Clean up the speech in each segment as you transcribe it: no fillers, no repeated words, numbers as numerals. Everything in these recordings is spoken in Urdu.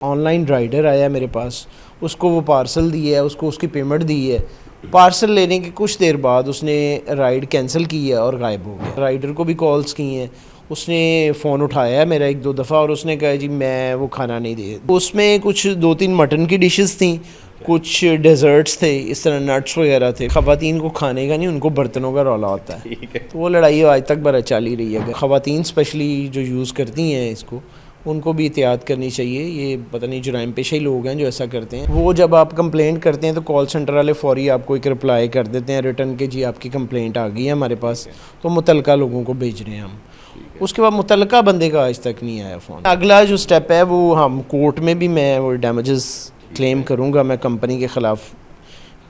آن لائن رائڈر آیا میرے پاس، اس کو وہ پارسل دی ہے، اس کو اس کی پیمنٹ دی ہے. پارسل لینے کے کچھ دیر بعد اس نے رائڈ کینسل کی ہے اور غائب ہو گیا. رائڈر کو بھی کالز کی ہیں، اس نے فون اٹھایا ہے میرا 1-2 دفعہ اور اس نے کہا جی میں وہ کھانا نہیں دے. اس میں کچھ 2-3 مٹن کی ڈشز تھیں، کچھ ڈیزرٹس تھے، اس طرح نٹس وغیرہ تھے. خواتین کو کھانے کا نہیں، ان کو برتنوں کا رولا ہوتا ہے. تو وہ لڑائی آج تک برا چل ہی رہی ہے. خواتین اسپیشلی جو یوز کرتی ہیں اس کو، ان کو بھی احتیاط کرنی چاہیے. یہ پتہ نہیں جرائم پیشہ ہی لوگ ہیں جو ایسا کرتے ہیں. وہ جب آپ کمپلینٹ کرتے ہیں تو کال سینٹر والے فوری آپ کو ایک رپلائی کر دیتے ہیں ریٹرن کہ جی آپ کی کمپلینٹ آ گئی ہے ہمارے پاس، تو متعلقہ لوگوں کو بھیج رہے ہیں ہم. اس کے بعد متعلقہ بندے کا آج تک نہیں آیا فون. اگلا جو سٹیپ ہے وہ ہم کورٹ میں بھی میں وہ ڈیمیجز کلیم کروں گا میں کمپنی کے خلاف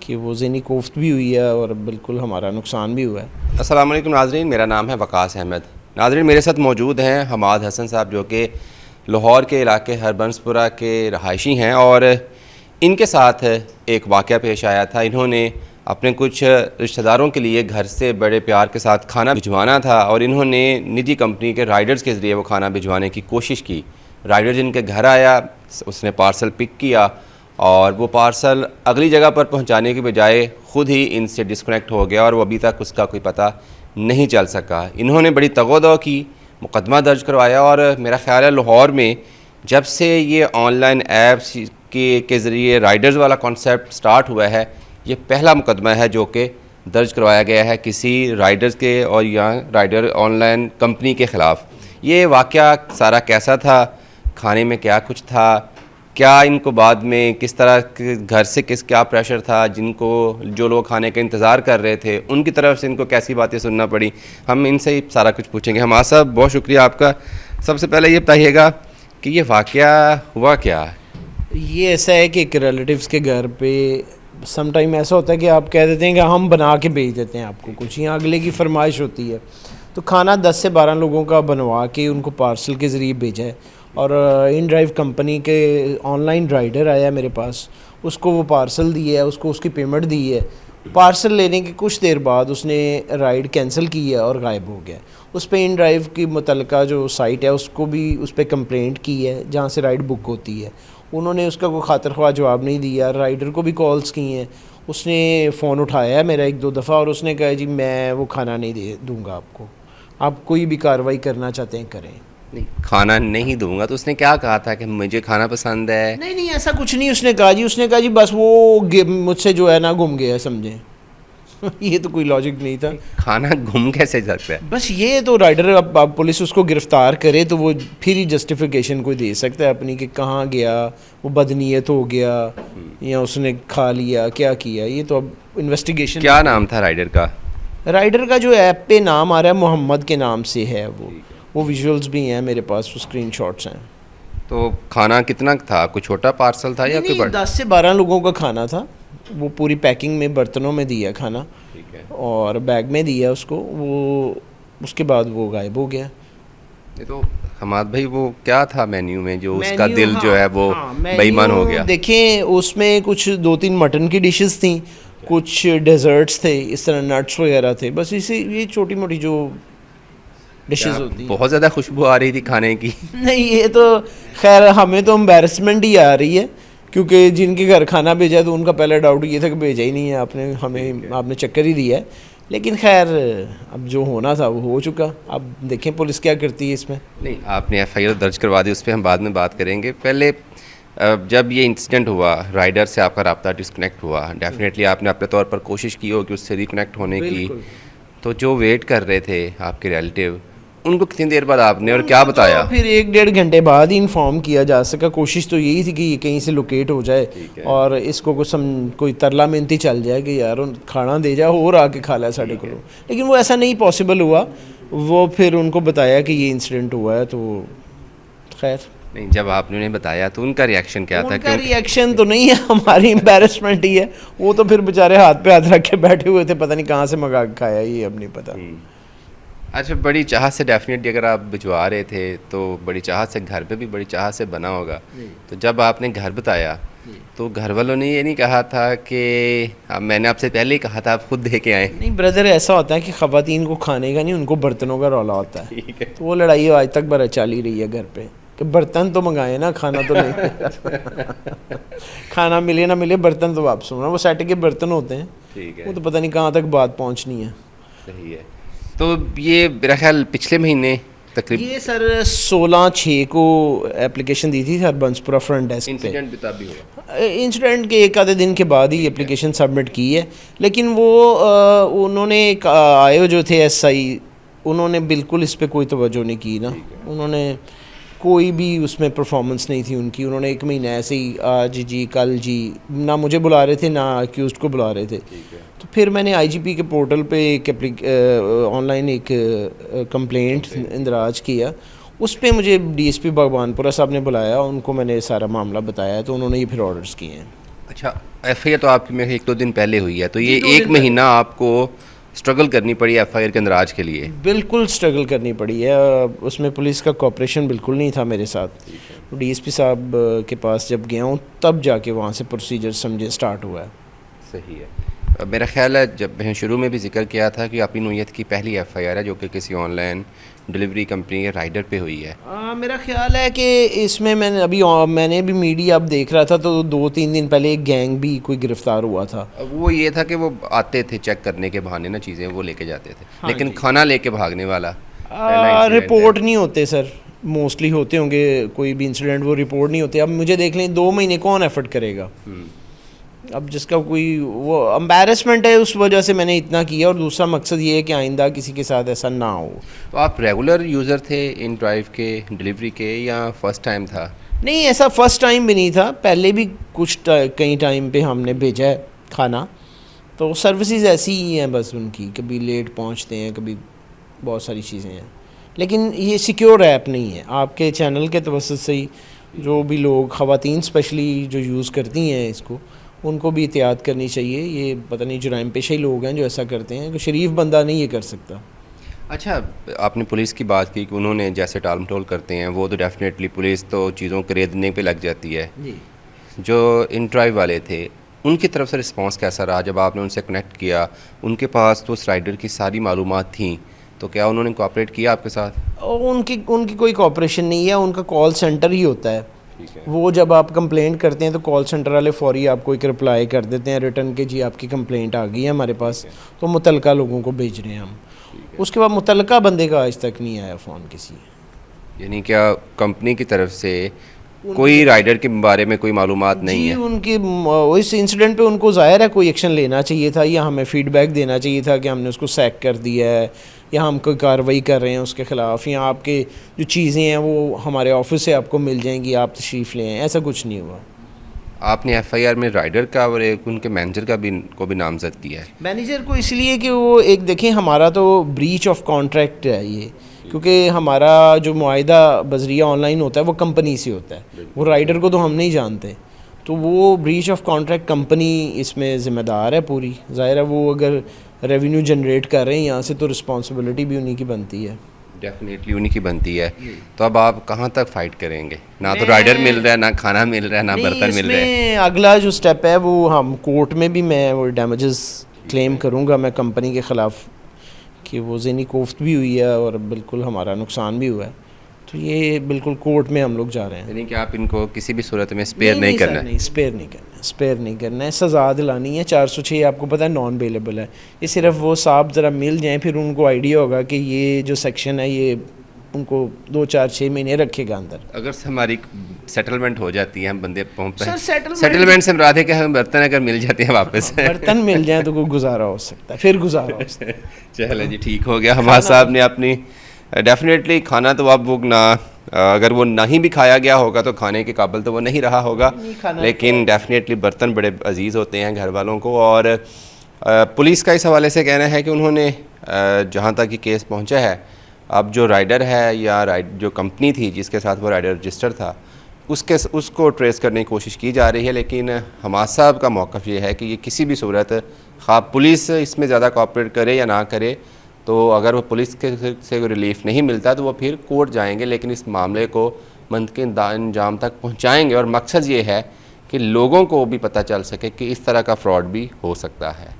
کہ وہ ذہنی کوفت بھی ہوئی ہے اور بالکل ہمارا نقصان بھی ہوا ہے. السلام علیکم ناظرین، میرا نام ہے وقاص احمد. ناظرین میرے ساتھ موجود ہیں حماد حسن صاحب جو کہ لاہور کے علاقے ہربنس پورہ کے رہائشی ہیں، اور ان کے ساتھ ایک واقعہ پیش آیا تھا. انہوں نے اپنے کچھ رشتہ داروں کے لیے گھر سے بڑے پیار کے ساتھ کھانا بھجوانا تھا، اور انہوں نے نجی کمپنی کے رائڈرز کے ذریعے وہ کھانا بھجوانے کی کوشش کی. رائڈر جن کے گھر آیا، اس نے پارسل پک کیا اور وہ پارسل اگلی جگہ پر پہنچانے کی بجائے خود ہی ان سے ڈسکنیکٹ ہو گیا، اور وہ ابھی تک اس کا کوئی پتہ نہیں چل سکا. انہوں نے بڑی تگ و دو کی، مقدمہ درج کروایا، اور میرا خیال ہے لاہور میں جب سے یہ آن لائن ایپس کے ذریعے رائڈرز والا کانسیپٹ سٹارٹ ہوا ہے، یہ پہلا مقدمہ ہے جو کہ درج کروایا گیا ہے کسی رائڈرز کے اور یا رائڈر آن لائن کمپنی کے خلاف. یہ واقعہ سارا کیسا تھا، کھانے میں کیا کچھ تھا، کیا ان کو بعد میں کس طرح گھر سے کیا پریشر تھا، جو لوگ کھانے کا انتظار کر رہے تھے ان کی طرف سے ان کو کیسی باتیں سننا پڑی، ہم ان سے ہی سارا کچھ پوچھیں گے. حماد صاحب بہت شکریہ آپ کا. سب سے پہلے یہ بتائیے گا کہ یہ واقعہ ہوا کیا ہے؟ یہ ایسا ہے کہ ایک ریلیٹیوز کے گھر پہ سم ٹائم ایسا ہوتا ہے کہ آپ کہہ دیتے ہیں کہ ہم بنا کے بھیج دیتے ہیں آپ کو کچھ، یا اگلے کی فرمائش ہوتی ہے، تو کھانا 10 سے 12 لوگوں کا بنوا کے ان کو پارسل کے ذریعے بھیجا ہے. اور ان ڈرائیو کمپنی کے آن لائن رائڈر آیا میرے پاس، اس کو وہ پارسل دی ہے، اس کو اس کی پیمنٹ دی ہے. پارسل لینے کے کچھ دیر بعد اس نے رائڈ کینسل کی ہے اور غائب ہو گیا. اس پہ ان ڈرائیو کی متعلقہ جو سائٹ ہے اس کو بھی اس پہ کمپلینٹ کی ہے جہاں سے رائڈ بک ہوتی ہے. انہوں نے اس کا کوئی خاطر خواہ جواب نہیں دیا. رائڈر کو بھی کالز کی ہیں، اس نے فون اٹھایا ہے میرا 1-2 دفعہ اور اس نے کہا جی میں وہ کھانا نہیں دوں گا آپ کو، آپ کوئی بھی کارروائی کرنا چاہتے ہیں کریں. نہیں، کھانا نہیں دوں گا تو اس نے کیا کہا تھا کہ مجھے کھانا پسند ہے؟ نہیں ایسا کچھ نہیں اس نے کہا جی. اس نے کہا جی بس وہ مجھ سے جو ہے نا گم گیا، سمجھیں. یہ تو کوئی لاجک نہیں تھا. کھانا گم کیسے سکتا ہے؟ بس یہ تو رائڈر اب پولیس اس کو گرفتار کرے تو وہ پھر ہی جسٹیفیکیشن کوئی دے سکتا ہے اپنی کہ کہاں گیا، وہ بدنیت ہو گیا یا اس نے کھا لیا، کیا کیا. یہ تو اب انویسٹیگیشن. کیا نام تھا رائڈر کا؟ رائڈر کا جو ایپ پہ نام آ رہا ہے محمد کے نام سے ہے. وہ ویژولز بھی ہیں میرے پاس، وہ اسکرین شاٹس ہیں. تو کھانا کتنا تھا؟ کوئی چھوٹا پارسل تھا یا کوئی بڑا؟ 10 سے 12 لوگوں کا کھانا تھا. وہ پوری پیکنگ میں برتنوں میں دیا کھانا اور بیگ میں دیا اس کو. وہ اس کے بعد وہ غائب ہو گیا. یہ تو حماد بھائی وہ کیا تھا مینیو میں جو اس کا دل جو ہے وہ بے ایمان ہو گیا؟ دیکھیں اس میں کچھ 2-3 مٹن کی ڈشز تھیں، کچھ ڈیزرٹس تھے، اس طرح نٹس وغیرہ تھے. بس اسی یہ چھوٹی موٹی جو ڈشز ہوتی ہیں. بہت زیادہ خوشبو آ رہی تھی کھانے کی. نہیں یہ تو خیر ہمیں تو امبیرسمنٹ ہی آ رہی ہے کیونکہ جن کے گھر کھانا بھیجا تو ان کا پہلا ڈاؤٹ یہ تھا کہ بھیجا ہی نہیں ہے آپ نے ہمیں، آپ نے چکر ہی دیا ہے. لیکن خیر اب جو ہونا تھا وہ ہو چکا. اب دیکھیں پولیس کیا کرتی ہے اس میں. نہیں، آپ نے ایف آئی آر درج کروا دی، اس پہ ہم بعد میں بات کریں گے. پہلے جب یہ انسیڈنٹ ہوا، رائڈر سے آپ کا رابطہ ڈسکنیکٹ ہوا، ڈیفینیٹلی آپ نے اپنے طور پر کوشش کی ہو کہ اس سے ریکنیکٹ ہونے کی. تو جو ویٹ کر رہے تھے آپ کے ریلیٹیو، ان کو کتنی دیر بعد آپ نے اور کیا بتایا؟ پھر 1-1.5 گھنٹے بعد ہی انفارم کیا جا سکا. کوشش تو یہی تھی کہ یہ کہیں سے لوکیٹ ہو جائے اور اس کو کوئی ترلا منتی چل جائے کہ یار کھانا دے جا اور آ کے کھا لیا ساڑھے کو. لیکن وہ ایسا نہیں پاسبل ہوا. وہ پھر ان کو بتایا کہ یہ انسیڈنٹ ہوا ہے تو خیر. نہیں، جب آپ نے انہیں بتایا تو ان کا ریئیکشن کیا تھا؟ ان کا ریئیکشن تو نہیں ہے، ہماری امبیرسمنٹ ہی ہے. وہ تو پھر بیچارے ہاتھ پہ ہاتھ رکھ کے بیٹھے ہوئے تھے، پتہ نہیں کہاں سے منگا کے کھایا، یہ اب نہیں پتہ. اچھا، بڑی چاہت سے ڈیفینیٹلی اگر آپ بھجوا رہے تھے تو بڑی چاہت سے گھر پہ بھی بڑی چاہت سے بنا ہوگا. تو جب آپ نے گھر بتایا تو گھر والوں نے یہ نہیں کہا تھا کہ میں نے آپ سے پہلے ہی کہا تھا آپ خود دے کے آئیں؟ نہیں بردر، ایسا ہوتا ہے کہ خواتین کو کھانے کا نہیں، ان کو برتنوں کا رولا ہوتا ہے. تو وہ لڑائی آج تک برا چل ہی رہی ہے گھر پہ کہ برتن تو منگائے نا, کھانا تو نہیں. کھانا ملے نہ ملے, برتن تو واپس ہونا. وہ سیٹ کے برتن ہوتے ہیں, ٹھیک ہے, وہ تو پتہ نہیں کہاں تک بات پہنچنی ہے. صحیح ہے. تو یہ میرا خیال پچھلے مہینے تقریباً یہ سر 16/6 کو اپلیکیشن دی تھی سر بنسپورہ فرنٹ ڈیسک پہ. انسیڈنٹ بھی تب بھی ہوا, انسیڈنٹ کے ایک آدھے دن کے بعد ہی اپلیکیشن سبمٹ کی ہے, لیکن وہ انہوں نے آئے جو تھے SI, انہوں نے بالکل اس پہ کوئی توجہ نہیں کی نا. انہوں نے کوئی بھی اس میں پرفارمنس نہیں تھی ان کی. انہوں نے 1 مہینہ ایسے ہی آج جی کل جی, نہ مجھے بلا رہے تھے نہ اکیوزڈ کو بلا رہے تھے. تو پھر میں نے IGP کے پورٹل پہ ایک آن لائن ایک کمپلینٹ اندراج کیا. اس پہ مجھے DSP بھگوان پورہ صاحب نے بلایا, ان کو میں نے سارا معاملہ بتایا, تو انہوں نے یہ پھر آرڈرز کیے ہیں. اچھا, FIR تو آپ کی میں 1-2 دن پہلے ہوئی ہے, تو یہ 1 مہینہ آپ کو اسٹرگل کرنی پڑی FIR کے اندراج کے لیے؟ بالکل اسٹرگل کرنی پڑی ہے. اس میں پولیس کا کوآپریشن بالکل نہیں تھا میرے ساتھ. DSP صاحب کے پاس جب گیا ہوں تب جا کے وہاں سے پروسیجر سمجھے اسٹارٹ ہوا ہے. صحیح ہے. میرا خیال ہے جب میں شروع میں بھی ذکر کیا تھا کہ آپ کی نوعیت کی پہلی FIR ہے جو کہ کسی آن لائن ڈلیوری کمپنی یا رائڈر پہ ہوئی ہے. میرا خیال ہے کہ اس میں میں نے بھی میڈیا اب دیکھ رہا تھا تو 2-3 دن پہلے ایک گینگ بھی کوئی گرفتار ہوا تھا. وہ یہ تھا کہ وہ آتے تھے چیک کرنے کے بہانے نا چیزیں وہ لے کے جاتے تھے, لیکن کھانا لے کے بھاگنے والا رپورٹ نہیں ہوتے سر. موسٹلی ہوتے ہوں گے کوئی بھی انسیڈنٹ, وہ رپورٹ نہیں ہوتے. اب مجھے دیکھ لیں 2 مہینے کون ایفرٹ کرے گا. اب جس کا کوئی وہ امبیرسمنٹ ہے اس وجہ سے میں نے اتنا کیا, اور دوسرا مقصد یہ ہے کہ آئندہ کسی کے ساتھ ایسا نہ ہو. تو آپ ریگولر یوزر تھے ان ڈرائیو کے ڈلیوری کے یا فرسٹ ٹائم تھا؟ نہیں, ایسا فرسٹ ٹائم بھی نہیں تھا, پہلے بھی کچھ کئی ٹائم پہ ہم نے بھیجا ہے کھانا. تو سروسز ایسی ہی ہیں بس ان کی, کبھی لیٹ پہنچتے ہیں, کبھی بہت ساری چیزیں ہیں, لیکن یہ سیکیور ایپ نہیں ہے. آپ کے چینل کے توسط سے ہی جو بھی لوگ, خواتین اسپیشلی جو یوز کرتی ہیں اس کو, ان کو بھی احتیاط کرنی چاہیے. یہ پتہ نہیں جرائم پیشہ ہی لوگ ہیں جو ایسا کرتے ہیں, کہ شریف بندہ نہیں یہ کر سکتا. اچھا, آپ نے پولیس کی بات کی کہ انہوں نے جیسے ٹال مٹول کرتے ہیں, وہ تو ڈیفینیٹلی پولیس تو چیزوں کو خریدنے پہ لگ جاتی ہے. جی, جو ان ڈرائیو والے تھے ان کی طرف سے رسپانس کیسا رہا جب آپ نے ان سے کنیکٹ کیا؟ ان کے پاس تو اس رائڈر کی ساری معلومات تھیں, تو کیا انہوں نے کوآپریٹ کیا آپ کے ساتھ؟ ان کی کوئی کوآپریشن نہیں ہے. ان کا کال سینٹر ہی ہوتا ہے. وہ جب آپ کمپلینٹ کرتے ہیں تو کال سینٹر والے فوری آپ کو ایک رپلائی کر دیتے ہیں ریٹرن کے, جی آپ کی کمپلینٹ آ گئی ہے ہمارے پاس, تو متعلقہ لوگوں کو بھیج رہے ہیں ہم. اس کے بعد متعلقہ بندے کا آج تک نہیں آیا فون کسی. یعنی کیا کمپنی کی طرف سے کوئی رائڈر کے بارے میں کوئی معلومات نہیں ہے؟ ان کی اس انسیڈنٹ پہ ان کو ظاہر ہے کوئی ایکشن لینا چاہیے تھا, یا ہمیں فیڈ بیک دینا چاہیے تھا کہ ہم نے اس کو سیک کر دیا ہے, یا ہم کوئی کارروائی کر رہے ہیں اس کے خلاف, یا آپ کے جو چیزیں ہیں وہ ہمارے آفس سے آپ کو مل جائیں گی, آپ تشریف لیں. ایسا کچھ نہیں ہوا. آپ نے FIR میں رائڈر کا اور ایک ان کے مینیجر کا کو بھی نامزد کیا ہے. مینیجر کو اس لیے کہ وہ ایک دیکھیں, ہمارا تو بریچ آف کانٹریکٹ ہے یہ, کیونکہ ہمارا جو معاہدہ بذریعہ آن لائن ہوتا ہے وہ کمپنی سے ہوتا ہے, وہ رائڈر کو تو ہم نہیں جانتے. تو وہ بریچ آف کانٹریکٹ کمپنی اس میں ذمہ دار ہے پوری. ظاہر ہے وہ اگر ریونیو جنریٹ کر رہے ہیں یہاں سے, تو رسپانسبلٹی بھی انہی کی بنتی ہے. ڈیفینیٹلی انہی کی بنتی ہے. تو اب آپ کہاں تک فائٹ کریں گے؟ نہ تو رائڈر مل رہا ہے, نہ کھانا مل رہا ہے, نہ برتن مل رہے ہیں. اگلا جو سٹیپ ہے وہ ہم کورٹ میں بھی میں وہ ڈیمیجز کلیم کروں گا میں کمپنی کے خلاف, کہ وہ ذہنی کوفت بھی ہوئی ہے اور بالکل ہمارا نقصان بھی ہوا ہے. تو یہ بالکل کورٹ میں ہم لوگ جا رہے ہیں. یعنی کہ آپ ان کو کسی بھی صورت میں اسپیئر نہیں کرنا؟ نہیں, اسپیئر نہیں کرنا ہے. سزا دلانی ہے. 406 آپ کو پتہ ہے نان بیلیبل ہے. یہ صرف وہ صاحب ذرا مل جائیں, پھر ان کو آئیڈیا ہوگا کہ یہ جو سیکشن ہے یہ ان کو 2-4-6 مہینے رکھے گا اندر. اگر ہماری سیٹلمنٹ ہو جاتی ہے, ہم بندے سیٹلمنٹ سے مراد ہے کہ ہمیں برتن اگر مل جاتے ہیں واپس, برتن مل جائیں تو کوئی گزارا ہو سکتا ہے, پھر گزارا ہو سکتا ہے. چلے جی, ٹھیک ہو گیا. حماد صاحب نے اپنی ڈیفینیٹلی کھانا تو اب وہ نہ, اگر وہ نہیں بھی کھایا گیا ہوگا تو کھانے کے قابل تو وہ نہیں رہا ہوگا, لیکن ڈیفینیٹلی برتن بڑے عزیز ہوتے ہیں گھر والوں کو. اور پولیس کا اس حوالے سے کہنا ہے کہ انہوں نے جہاں تک یہ کیس پہنچا ہے, اب جو رائڈر ہے یا جو کمپنی تھی جس کے ساتھ وہ رائڈر رجسٹر تھا اس کو ٹریس کرنے کی کوشش کی جا رہی ہے. لیکن حماد صاحب کا موقف یہ ہے کہ یہ کسی بھی صورت, خواہ پولیس اس میں زیادہ کوآپریٹ کرے یا نہ کرے, تو اگر وہ پولیس سے ریلیف نہیں ملتا تو وہ پھر کورٹ جائیں گے, لیکن اس معاملے کو منطقی انجام تک پہنچائیں گے. اور مقصد یہ ہے کہ لوگوں کو بھی پتہ چل سکے کہ اس طرح کا فراڈ بھی ہو سکتا ہے.